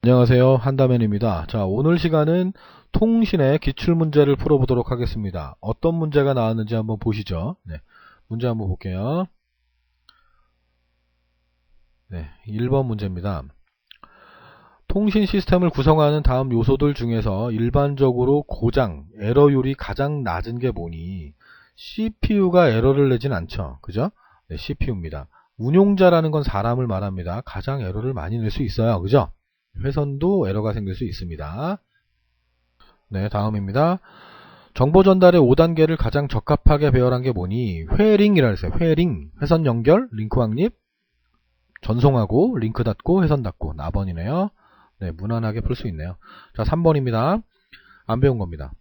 안녕하세요, 한다면입니다. 자, 오늘 시간은 통신의 기출문제를 풀어보도록 하겠습니다. 어떤 문제가 나왔는지 한번 보시죠. 네, 문제 한번 볼게요. 네, 1번 문제입니다. 통신 시스템을 구성하는 다음 요소들 중에서 일반적으로 고장, 에러율이 가장 낮은 게 뭐니? CPU가 에러를 내진 않죠. 그죠? 네, CPU입니다. 운용자라는 건 사람을 말합니다. 가장 에러를 많이 낼 수 있어요. 그죠? 회선도 에러가 생길 수 있습니다. 네, 다음입니다. 정보 전달의 5단계를 가장 적합하게 배열한 게 뭐니? 회링이라 했어요. 회링, 회선 연결, 링크 확립, 전송하고, 링크 닫고, 회선 닫고. 4번이네요. 네, 무난하게 풀 수 있네요. 자, 3번입니다. 안 배운 겁니다.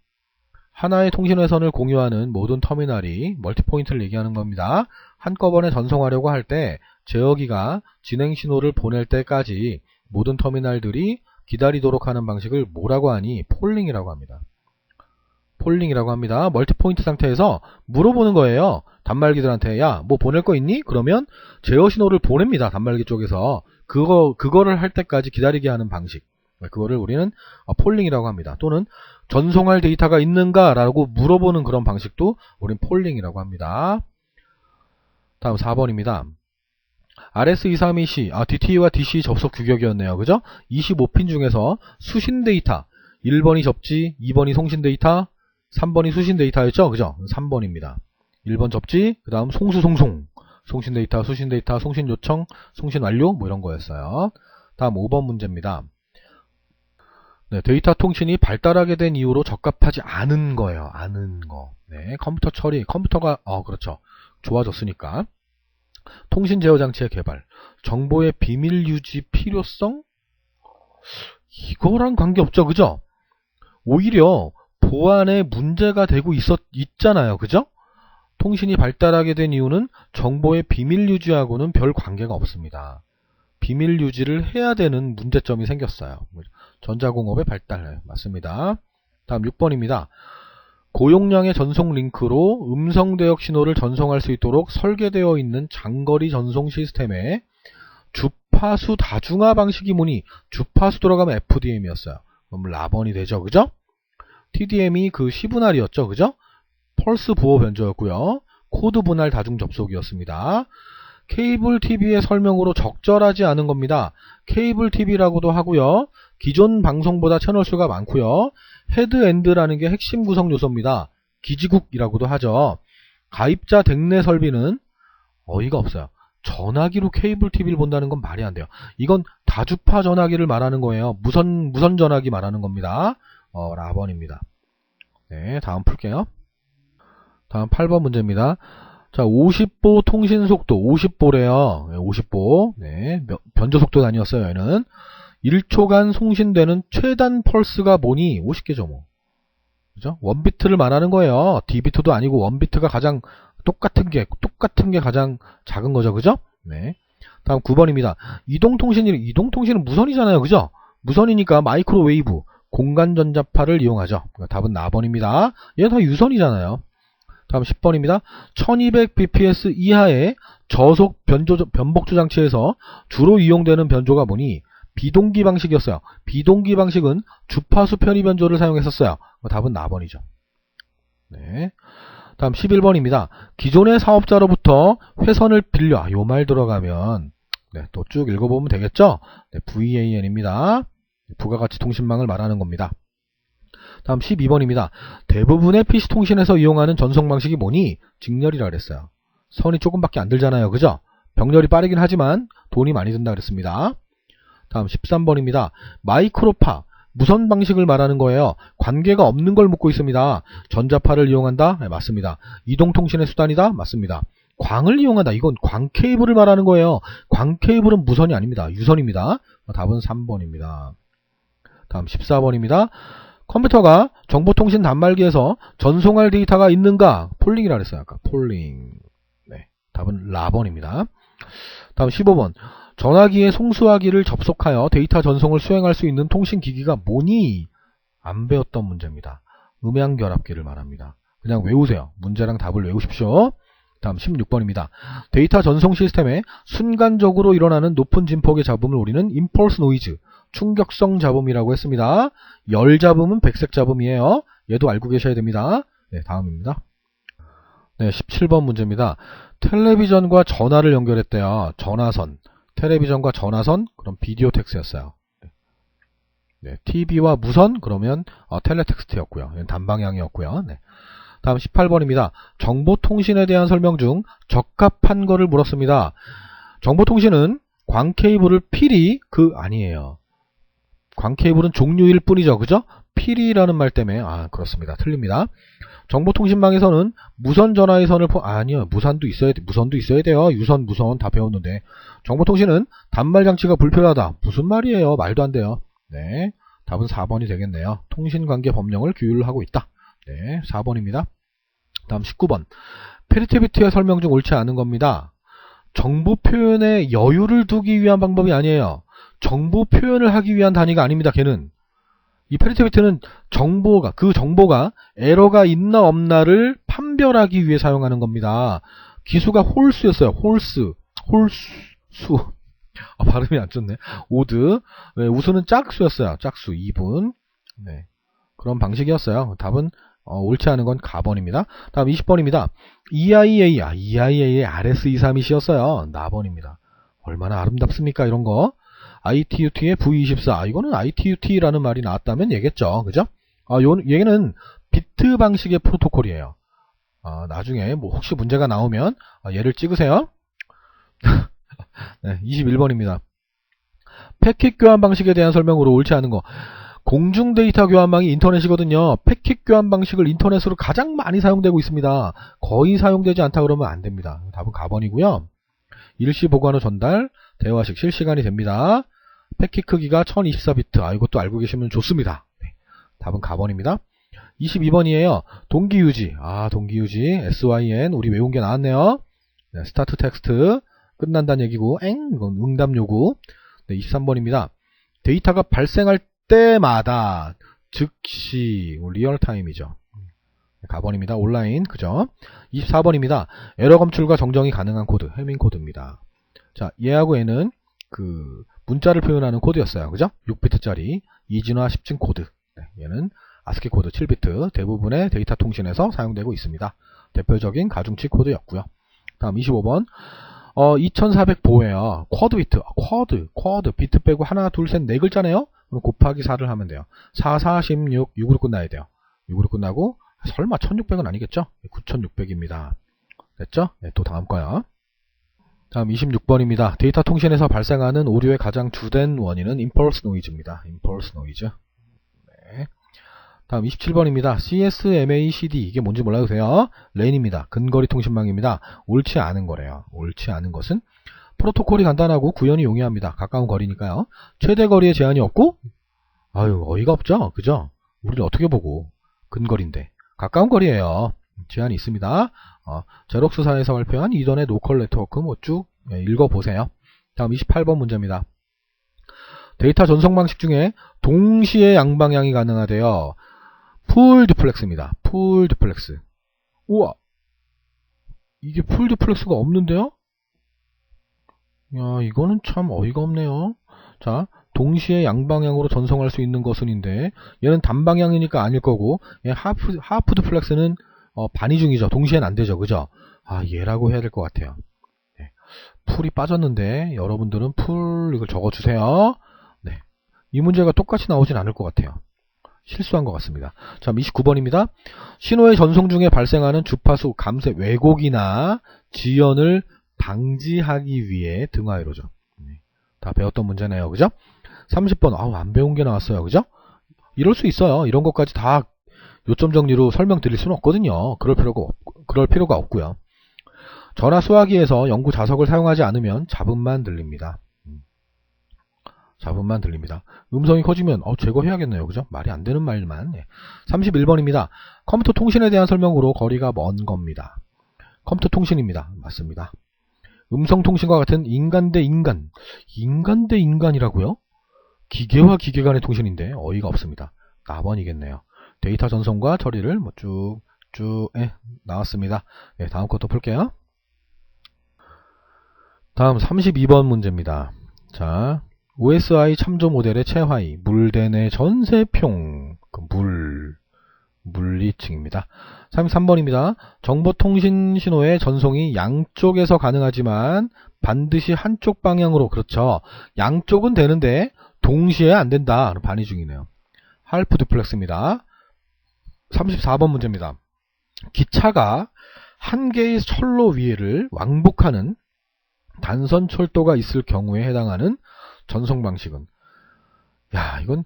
하나의 통신회선을 공유하는 모든 터미널이 멀티포인트를 얘기하는 겁니다. 한꺼번에 전송하려고 할 때 제어기가 진행 신호를 보낼 때까지 모든 터미널들이 기다리도록 하는 방식을 뭐라고 하니? 폴링이라고 합니다. 폴링이라고 합니다. 멀티포인트 상태에서 물어보는 거예요. 단말기들한테 야, 뭐 보낼 거 있니? 그러면 제어 신호를 보냅니다. 단말기 쪽에서. 그거를 할 때까지 기다리게 하는 방식. 그거를 우리는 폴링이라고 합니다. 또는 전송할 데이터가 있는가? 라고 물어보는 그런 방식도 우린 폴링이라고 합니다. 다음 4번입니다. RS232C, DT와 DC 접속 규격이었네요. 그죠? 25핀 중에서 수신 데이터, 1번이 접지, 2번이 송신 데이터, 3번이 수신 데이터였죠? 그죠? 3번입니다. 1번 접지, 그 다음 송수송송, 송신 데이터, 수신 데이터, 송신 요청, 송신 완료, 뭐 이런 거였어요. 다음 5번 문제입니다. 네, 데이터 통신이 발달하게 된 이후로 적합하지 않은 거예요. 않은 거. 네, 컴퓨터 처리, 컴퓨터가, 그렇죠. 좋아졌으니까. 통신 제어 장치의 개발, 정보의 비밀 유지 필요성? 이거랑 관계없죠. 그죠? 오히려 보안에 문제가 되고 있잖아요. 그죠? 통신이 발달하게 된 이유는 정보의 비밀 유지하고는 별 관계가 없습니다. 비밀 유지를 해야 되는 문제점이 생겼어요. 전자공업의 발달. 맞습니다. 다음 6번입니다. 고용량의 전송 링크로 음성 대역 신호를 전송할 수 있도록 설계되어 있는 장거리 전송 시스템의 주파수 다중화 방식이 뭐니? 주파수 들어가면 FDM이었어요. 그럼 라번이 되죠. 그죠? TDM이 그 시분할이었죠. 그죠? 펄스 부호 변조였고요. 코드 분할 다중 접속이었습니다. 케이블 TV의 설명으로 적절하지 않은 겁니다. 케이블 TV라고도 하고요. 기존 방송보다 채널 수가 많고요. 헤드엔드라는 게 핵심 구성 요소입니다. 기지국이라고도 하죠. 가입자 댁내 설비는 어이가 없어요. 전화기로 케이블 TV를 본다는 건 말이 안 돼요. 이건 다주파 전화기를 말하는 거예요. 무선 전화기 말하는 겁니다. 라번입니다. 네, 다음 풀게요. 다음 8번 문제입니다. 자, 50보 통신 속도, 50보래요. 50보. 네, 변조 속도 단위였어요, 얘는. 1초간 송신되는 최단 펄스가 뭐니? 50개죠, 뭐. 그죠? 원비트를 말하는 거예요. D비트도 아니고 원비트가 가장 똑같은 게 가장 작은 거죠, 그죠? 네. 다음 9번입니다. 이동통신은 무선이잖아요, 그죠? 무선이니까 마이크로웨이브, 공간전자파를 이용하죠. 답은 4번입니다. 얘는 다 유선이잖아요. 다음 10번입니다. 1200bps 이하의 저속 변복조 장치에서 주로 이용되는 변조가 뭐니? 비동기 방식이었어요. 비동기 방식은 주파수 편의 변조를 사용했었어요. 답은 4번이죠. 네. 다음 11번입니다. 기존의 사업자로부터 회선을 빌려, 요 말 들어가면 네, 또 쭉 읽어보면 되겠죠? 네, VAN입니다. 부가가치 통신망을 말하는 겁니다. 다음 12번입니다. 대부분의 PC통신에서 이용하는 전송 방식이 뭐니? 직렬이라 그랬어요. 선이 조금밖에 안 들잖아요. 그죠? 병렬이 빠르긴 하지만 돈이 많이 든다 그랬습니다. 다음 13번입니다. 마이크로파, 무선 방식을 말하는 거예요. 관계가 없는 걸 묻고 있습니다. 전자파를 이용한다? 네, 맞습니다. 이동통신의 수단이다? 맞습니다. 광을 이용한다. 이건 광 케이블을 말하는 거예요. 광 케이블은 무선이 아닙니다. 유선입니다. 답은 3번입니다. 다음 14번입니다. 컴퓨터가 정보통신 단말기에서 전송할 데이터가 있는가? 폴링이라 그랬어요. 아까 폴링. 네, 답은 라번입니다. 다음 15번. 전화기에 송수화기를 접속하여 데이터 전송을 수행할 수 있는 통신기기가 뭐니? 안 배웠던 문제입니다. 음향결합기를 말합니다. 그냥 외우세요. 문제랑 답을 외우십시오. 다음 16번입니다. 데이터 전송 시스템에 순간적으로 일어나는 높은 진폭의 잡음을 우리는 임펄스 노이즈, 충격성 잡음이라고 했습니다. 열 잡음은 백색 잡음이에요. 얘도 알고 계셔야 됩니다. 네, 다음입니다. 네, 17번 문제입니다. 텔레비전과 전화를 연결했대요. 전화선. 텔레비전과 전화선, 그럼 비디오 텍스였어요. 네, TV와 무선, 그러면 텔레텍스트였고요. 단방향이었고요. 네. 다음 18번입니다. 정보통신에 대한 설명 중 적합한 거를 물었습니다. 정보통신은 광케이블을 필히 아니에요. 광케이블은 종류일 뿐이죠. 그죠? 필히라는 말 때문에 그렇습니다. 틀립니다. 정보통신망에서는 무선 전화의 선을 아니요. 무선도 있어야 돼요. 유선, 무선 다 배웠는데. 정보통신은 단말 장치가 불필요하다. 무슨 말이에요? 말도 안 돼요. 네. 답은 4번이 되겠네요. 통신관계 법령을 규율하고 있다. 네. 4번입니다. 다음 19번. 페리티비티의 설명 중 옳지 않은 겁니다. 정보 표현에 여유를 두기 위한 방법이 아니에요. 정보 표현을 하기 위한 단위가 아닙니다. 걔는. 이 페리티비티는 그 정보가 에러가 있나 없나를 판별하기 위해 사용하는 겁니다. 기수가 홀수였어요. 홀수. 발음이 안 좋네. 오드. 네, 우수는 짝수였어요. 짝수 2분. 네. 그런 방식이었어요. 답은 옳지 않은 건 가번입니다. 다음 20번입니다. EIA의 RS232C였어요. 나번입니다. 얼마나 아름답습니까? 이런 거. ITUT의 V24. 이거는 ITUT라는 말이 나왔다면 얘겠죠. 그죠? 얘는 비트 방식의 프로토콜이에요. 나중에 혹시 문제가 나오면 얘를 찍으세요. 네, 21번입니다. 패킷 교환 방식에 대한 설명으로 옳지 않은 거. 공중 데이터 교환망이 인터넷이거든요. 패킷 교환 방식을 인터넷으로 가장 많이 사용되고 있습니다. 거의 사용되지 않다 그러면 안 됩니다. 답은 가번이고요. 일시 보관 후 전달, 대화식 실시간이 됩니다. 패킷 크기가 1024비트. 이것도 알고 계시면 좋습니다. 네, 답은 가번입니다. 22번이에요. 동기유지. 동기유지. SYN. 우리 외운 게 나왔네요. 네, 스타트 텍스트. 끝난다는 얘기고, 이건 응답 요구. 네, 23번입니다. 데이터가 발생할 때마다 즉시 리얼타임이죠. 가번입니다. 온라인. 그죠? 24번입니다. 에러 검출과 정정이 가능한 코드. 해밍 코드입니다. 자, 얘하고 얘는 문자를 표현하는 코드였어요. 그죠? 6비트짜리 이진화 10층 코드. 네, 얘는 아스키 코드 7비트. 대부분의 데이터 통신에서 사용되고 있습니다. 대표적인 가중치 코드였고요. 다음 25번. 2400보예요. 쿼드 비트. 쿼드. 비트 빼고 하나, 둘, 셋, 네 글자네요? 그럼 곱하기 4를 하면 돼요. 4, 4, 16, 6으로 끝나야 돼요. 6으로 끝나고, 설마 1600은 아니겠죠? 9600입니다. 됐죠? 네, 또 다음 거야. 다음 26번입니다. 데이터 통신에서 발생하는 오류의 가장 주된 원인은 임펄스 노이즈입니다. 임펄스 노이즈. 네. 다음 27번입니다. CSMACD. 이게 뭔지 몰라도 돼요. 랜입니다. 근거리 통신망입니다. 옳지 않은 거래요. 옳지 않은 것은 프로토콜이 간단하고 구현이 용이합니다. 가까운 거리니까요. 최대 거리에 제한이 없고 어이가 없죠. 그죠? 우리를 어떻게 보고 근거리인데 가까운 거리예요. 제한이 있습니다. 제록스사에서 발표한 이전의 로컬 네트워크 쭉 읽어보세요. 다음 28번 문제입니다. 데이터 전송 방식 중에 동시에 양방향이 가능하대요. 풀 듀플렉스입니다. 풀 듀플렉스. 우와, 이게 풀 듀플렉스가 없는데요? 야, 이거는 참 어이가 없네요. 자, 동시에 양방향으로 전송할 수 있는 것은인데 얘는 단방향이니까 아닐 거고, 얘 하프 듀플렉스는 반이중이죠. 동시에는 안 되죠. 그죠? 얘라고 해야 될 것 같아요. 네. 풀이 빠졌는데 여러분들은 풀 이걸 적어주세요. 네. 이 문제가 똑같이 나오진 않을 것 같아요. 실수한 것 같습니다. 자, 29번입니다. 신호의 전송 중에 발생하는 주파수 감쇄 왜곡이나 지연을 방지하기 위해 등하이로죠. 다 배웠던 문제네요. 그죠? 30번. 안 배운 게 나왔어요. 그죠? 이럴 수 있어요. 이런 것까지 다 요점 정리로 설명드릴 수는 없거든요. 그럴 필요가 없고요. 전화 수화기에서 연구 자석을 사용하지 않으면 잡음만 들립니다. 잡음만 들립니다. 음성이 커지면 제거해야겠네요. 그죠? 말이 안 되는 말만. 31번입니다. 컴퓨터 통신에 대한 설명으로 거리가 먼 겁니다. 컴퓨터 통신입니다. 맞습니다. 음성 통신과 같은 인간 대 인간이라고요? 기계와 기계 간의 통신인데 어이가 없습니다. 나번이겠네요. 데이터 전송과 처리를 쭉 나왔습니다. 네, 다음 것도 볼게요. 다음 32번 문제입니다. 자, OSI 참조 모델의 최하위, 물대내 전세평, 물리층입니다. 33번입니다. 정보통신 신호의 전송이 양쪽에서 가능하지만 반드시 한쪽 방향으로, 그렇죠. 양쪽은 되는데 동시에 안 된다. 반의 중이네요. 할프 듀플렉스입니다. 34번 문제입니다. 기차가 한 개의 철로 위를 왕복하는 단선 철도가 있을 경우에 해당하는 전송 방식은, 이건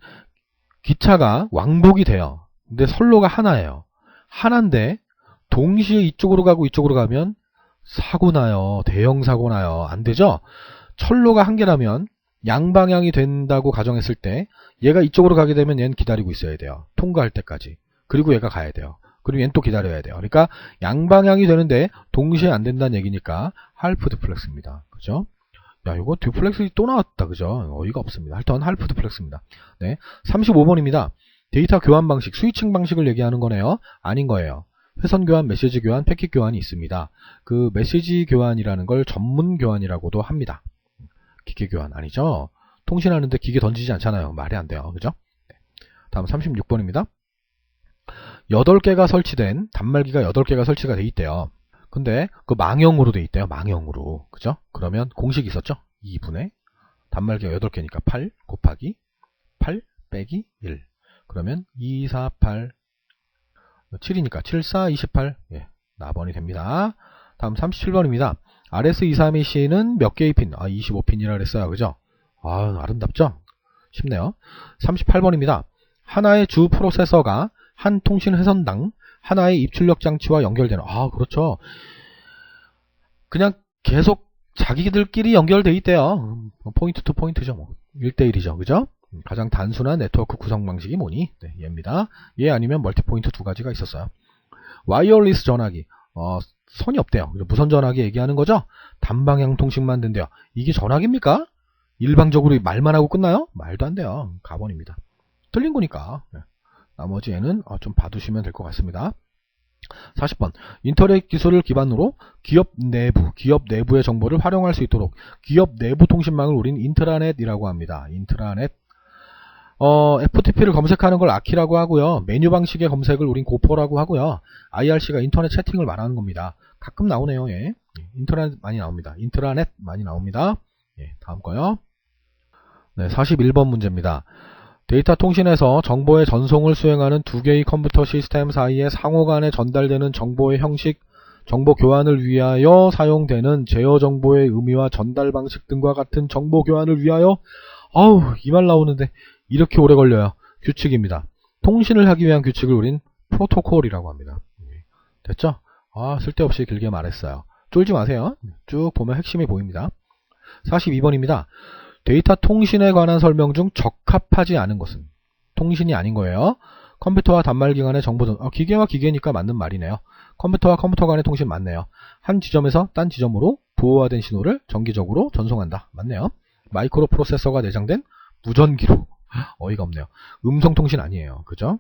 기차가 왕복이 돼요. 근데 선로가 하나예요. 하나인데 동시에 이쪽으로 가고 이쪽으로 가면 사고 나요. 대형 사고 나요. 안 되죠? 철로가 한 개라면 양방향이 된다고 가정했을 때 얘가 이쪽으로 가게 되면 얘는 기다리고 있어야 돼요. 통과할 때까지. 그리고 얘가 가야 돼요. 그리고 얘는 또 기다려야 돼요. 그러니까 양방향이 되는데 동시에 안 된다는 얘기니까 할프 듀플렉스입니다. 그죠? 이거 듀플렉스 또 나왔다. 그죠? 어이가 없습니다. 하여튼 할프 듀플렉스입니다. 네. 35번입니다. 데이터 교환 방식, 스위칭 방식을 얘기하는 거네요. 아닌 거예요. 회선 교환, 메시지 교환, 패킷 교환이 있습니다. 그 메시지 교환이라는 걸 전문 교환이라고도 합니다. 기계 교환 아니죠? 통신하는데 기계 던지지 않잖아요. 말이 안 돼요. 그죠? 네. 다음 36번입니다. 8개가 설치된, 단말기가 8개가 설치가 돼 있대요. 근데 그 망형으로 돼 있대요. 망형으로. 그죠? 그러면 공식이 있었죠? 2분의 단말기가 8개니까 8 곱하기 8 빼기 1. 그러면 2, 4, 8, 7이니까 7, 4, 28. 예, 나번이 됩니다. 다음 37번입니다. RS232C는 몇 개의 핀? 25핀이라 그랬어요. 그죠? 아름답죠? 쉽네요. 38번입니다. 하나의 주 프로세서가 한 통신 회선당 하나의 입출력 장치와 연결되는, 그렇죠. 그냥 계속 자기들끼리 연결돼 있대요. 포인트 투 포인트죠. 1대1이죠. 그죠? 가장 단순한 네트워크 구성 방식이 뭐니? 네, 얘입니다. 얘 아니면 멀티포인트 두 가지가 있었어요. 와이어리스 전화기. 선이 없대요. 무선 전화기 얘기하는 거죠? 단방향 통신만 된대요. 이게 전화기입니까? 일방적으로 말만 하고 끝나요? 말도 안 돼요. 가번입니다. 틀린 거니까. 네. 나머지 얘는 좀 봐두시면 될 것 같습니다. 40번. 인터넷 기술을 기반으로 기업 내부의 정보를 활용할 수 있도록 기업 내부 통신망을 우린 인트라넷이라고 합니다. 인트라넷. FTP를 검색하는 걸 아키라고 하고요. 메뉴 방식의 검색을 우린 고포라고 하고요. IRC가 인터넷 채팅을 말하는 겁니다. 가끔 나오네요. 예. 인터넷 많이 나옵니다. 인트라넷 많이 나옵니다. 예, 다음 거요. 네, 41번 문제입니다. 데이터 통신에서 정보의 전송을 수행하는 두 개의 컴퓨터 시스템 사이에 상호간에 전달되는 정보의 형식, 정보 교환을 위하여 사용되는 제어 정보의 의미와 전달 방식 등과 같은 정보 교환을 위하여, 이 말 나오는데 이렇게 오래 걸려요. 규칙입니다. 통신을 하기 위한 규칙을 우린 프로토콜이라고 합니다. 됐죠? 쓸데없이 길게 말했어요. 쫄지 마세요. 쭉 보면 핵심이 보입니다. 42번입니다. 데이터 통신에 관한 설명 중 적합하지 않은 것은 통신이 아닌 거예요. 컴퓨터와 단말기 간의 정보 기계와 기계니까 맞는 말이네요. 컴퓨터와 컴퓨터 간의 통신 맞네요. 한 지점에서 딴 지점으로 부호화된 신호를 정기적으로 전송한다. 맞네요. 마이크로 프로세서가 내장된 무전기로. 어이가 없네요. 음성통신 아니에요. 그죠?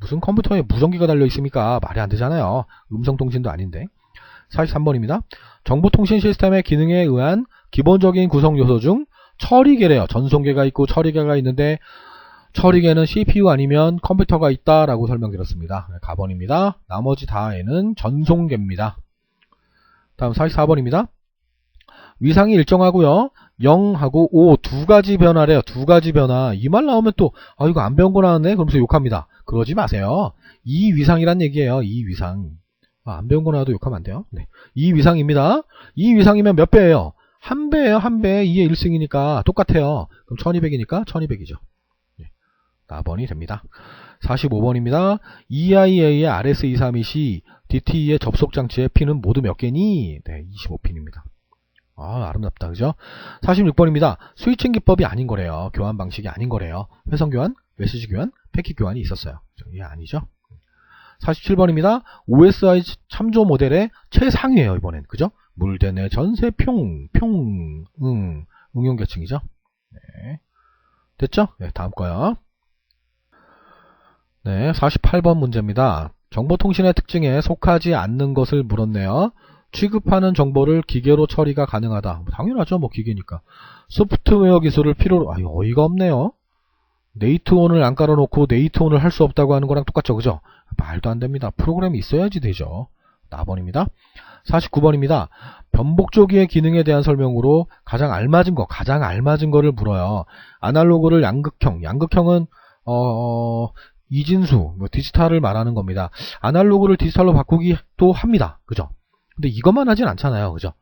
무슨 컴퓨터에 무전기가 달려 있습니까? 말이 안 되잖아요. 음성통신도 아닌데. 43번입니다. 정보통신 시스템의 기능에 의한 기본적인 구성 요소 중 처리계래요. 전송계가 있고 처리계가 있는데 처리계는 CPU 아니면 컴퓨터가 있다라고 설명드렸습니다. 가번입니다. 나머지 다에는 전송계입니다. 다음 44번입니다. 위상이 일정하고요. 0하고 5 두 가지 변화래요. 두 가지 변화. 이 말 나오면 또 이거 안 배운 거 나왔네? 그러면서 욕합니다. 그러지 마세요. 이 위상이란 얘기예요. 이 위상. 안 배운 거 나와도 욕하면 안 돼요. 네. 이 위상입니다. 이 위상이면 몇 배예요? 한 배예요. 한 배. 2의 1승이니까 똑같아요. 그럼 1200이니까 1200이죠. 네. 나번이 됩니다. 45번입니다. EIA의 RS232C, DTE의 접속장치의 핀은 모두 몇 개니? 네, 25핀입니다. 아름답다. 그죠? 46번입니다. 스위칭 기법이 아닌 거래요. 교환 방식이 아닌 거래요. 회선 교환, 메시지 교환, 패킷 교환이 있었어요. 이게 아니죠? 47번입니다. OSI 참조 모델의 최상위예요. 이번엔. 그죠? 물대내 전세평, 응용 계층이죠? 네. 됐죠? 네, 다음 거요. 네, 48번 문제입니다. 정보통신의 특징에 속하지 않는 것을 물었네요. 취급하는 정보를 기계로 처리가 가능하다. 당연하죠. 뭐 기계니까. 소프트웨어 기술을 필요로, 어이가 없네요. 네이트온을 안 깔아놓고 네이트온을 할 수 없다고 하는 거랑 똑같죠. 그죠? 말도 안 됩니다. 프로그램이 있어야지 되죠. 나번입니다. 49번입니다. 변복조기의 기능에 대한 설명으로 가장 알맞은 거를 물어요. 아날로그를 양극형은 이진수, 디지털을 말하는 겁니다. 아날로그를 디지털로 바꾸기도 합니다. 그죠? 근데 이것만 하진 않잖아요. 그죠?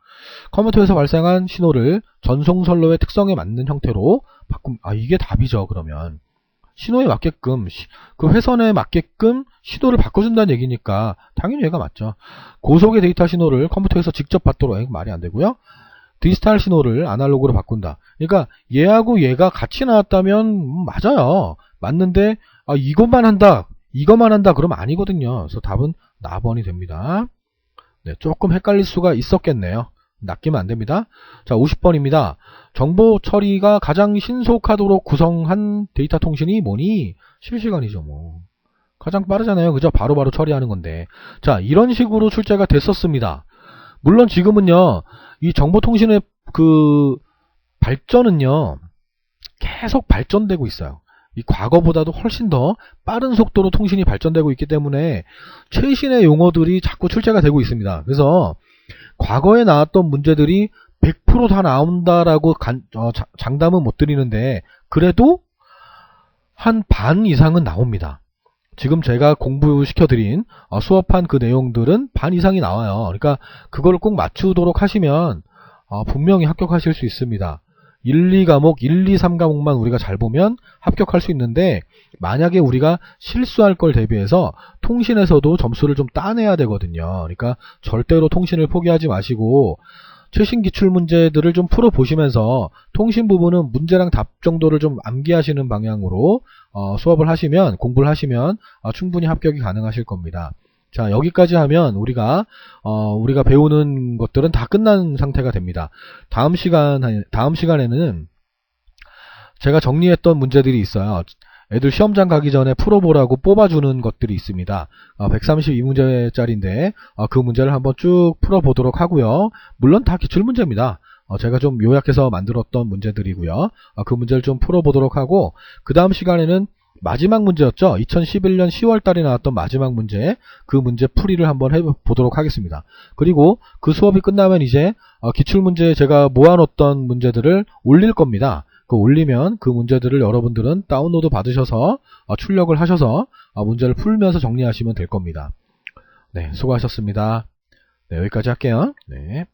컴퓨터에서 발생한 신호를 전송선로의 특성에 맞는 형태로 이게 답이죠. 그러면 신호에 맞게끔, 그 회선에 맞게끔 신호를 바꿔준다는 얘기니까 당연히 얘가 맞죠. 고속의 데이터 신호를 컴퓨터에서 직접 받도록, 말이 안 되고요. 디지털 신호를 아날로그로 바꾼다. 그러니까 얘하고 얘가 같이 나왔다면 맞아요. 맞는데 이것만 한다 그러면 아니거든요. 그래서 답은 나번이 됩니다. 네, 조금 헷갈릴 수가 있었겠네요. 낚이면 안 됩니다. 자, 50번입니다. 정보 처리가 가장 신속하도록 구성한 데이터 통신이 뭐니? 실시간이죠, 뭐. 가장 빠르잖아요. 그죠? 바로바로 처리하는 건데. 자, 이런 식으로 출제가 됐었습니다. 물론 지금은요, 이 정보통신의 그 발전은요, 계속 발전되고 있어요. 이 과거보다도 훨씬 더 빠른 속도로 통신이 발전되고 있기 때문에 최신의 용어들이 자꾸 출제가 되고 있습니다. 그래서 과거에 나왔던 문제들이 100% 다 나온다라고 장담은 못 드리는데 그래도 한 반 이상은 나옵니다. 지금 제가 공부시켜드린 수업한 그 내용들은 반 이상이 나와요. 그러니까 그걸 꼭 맞추도록 하시면 분명히 합격하실 수 있습니다. 1, 2 과목, 1, 2, 3 과목만 우리가 잘 보면 합격할 수 있는데 만약에 우리가 실수할 걸 대비해서 통신에서도 점수를 좀 따내야 되거든요. 그러니까 절대로 통신을 포기하지 마시고 최신 기출 문제들을 좀 풀어보시면서 통신 부분은 문제랑 답 정도를 좀 암기하시는 방향으로 수업을 하시면, 공부를 하시면 충분히 합격이 가능하실 겁니다. 자, 여기까지 하면 우리가 배우는 것들은 다 끝난 상태가 됩니다. 다음 시간에는 제가 정리했던 문제들이 있어요. 애들 시험장 가기 전에 풀어보라고 뽑아주는 것들이 있습니다. 132문제짜리인데 그 문제를 한번 쭉 풀어보도록 하고요. 물론 다 기출문제입니다. 제가 좀 요약해서 만들었던 문제들이고요. 그 문제를 좀 풀어보도록 하고 그 다음 시간에는 마지막 문제였죠. 2011년 10월 달에 나왔던 마지막 문제, 그 문제 풀이를 한번 해보도록 하겠습니다. 그리고 그 수업이 끝나면 이제 기출문제에 제가 모아놓던 문제들을 올릴 겁니다. 그 올리면 그 문제들을 여러분들은 다운로드 받으셔서 출력을 하셔서 문제를 풀면서 정리하시면 될 겁니다. 네, 수고하셨습니다. 네, 여기까지 할게요. 네.